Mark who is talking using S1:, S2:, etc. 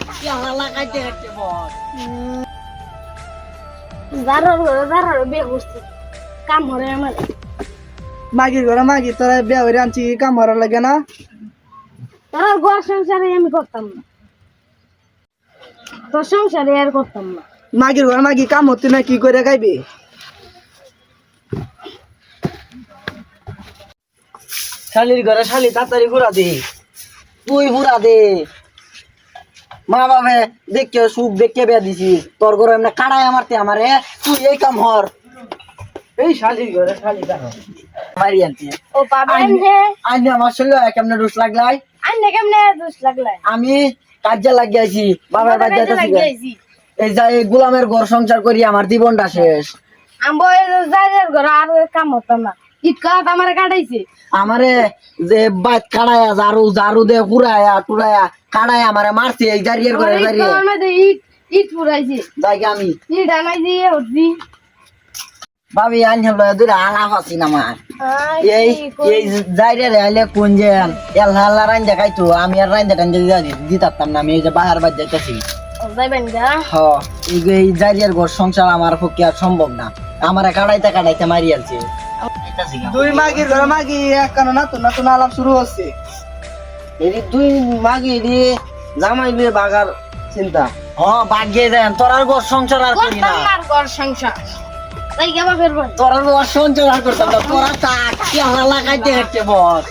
S1: পেয়ালা লাগাইতে হচ্ছে বস।
S2: যারা বিয়ে করছে কাম হরে আমার
S3: মাগির ঘরে মাগি তোরা বিয়া হইরে আনছি কাম হরার লাগে না।
S2: তারা ঘর সংসারে আমি করতাম না, তোর সংসারে আর করতাম না।
S3: মাগির ঘরে মাগি কাম হতে না কি করে খাইবে?
S1: শালির ঘরে শালি তাড়াতাড়ি ঘুরা দে, তুই ঘুরা দে। মা বাবা দেখে সুখ দেখে বিয়া দিছি, তোর ঘরে এমনি কাড়ায় মারতে আমারে, তুই এই কাম হর। এই শালির ঘরে শালি দেখো মারি আনছি।
S2: ও পাবেন যে
S1: আইনে আমার শরীরে কেমনে রুশ লাগলাই,
S2: আন্নে কেমনে দোষ লাগলে
S1: আমি কাজে লাগিয়েছি বাবার বাড়ি যাইতেছি। এই যে এই গোলামের ঘর সংসার করি আমার জীবনটা শেষ।
S2: আমি যাইদের ঘর আর কাম হতাম না, ঈদ কাট আমার কাটাইছে।
S1: আমারে যে বাইত কাড়ায়া ঝাড়ু ঝাড়ু দে পুরায়া টুরায়া কাড়ায়া আমারে মারছে এই জারিয়ার ঘরে জারিয়ে
S2: ঈদ ঈদ পুরাইছে,
S1: যাই আমি
S2: ঈদ আনাই দিয়ে উঠছি।
S1: ভাবি আইন হলো দুই আলাপ আছি না আমার এই এই জারিয়ার আইলে কোন যে এল্লা আল্লাহ রাইন দেখাইতো আমি আর রাইন দেখান দিতাম না। আমি এই যে বাহার বাদ যাইতেছি।
S2: যাইবেন গা
S1: এই জারিয়ার ঘর সংসার আমার পক্ষে আর সম্ভব না, আমার কাড়াইতে কাড়াইতে মারি আলছে।
S3: দুই মাগির ঘরে মাগি এক কানো নতুন নতুন আলাপ শুরু হচ্ছে।
S1: এই দুই মাগি রে জামাই নিয়ে বাগার চিন্তা। হ্যাঁ বাগিয়ে দেন, তোর আর ঘর সংসার আর করি না।
S2: করতাম না ঘর সংসার, তাই কেমন ফেরবেন?
S1: তোর আর ঘর সংসার আর করতাম না, তোরা তা কি হালা লাগাইতে হচ্ছে বস।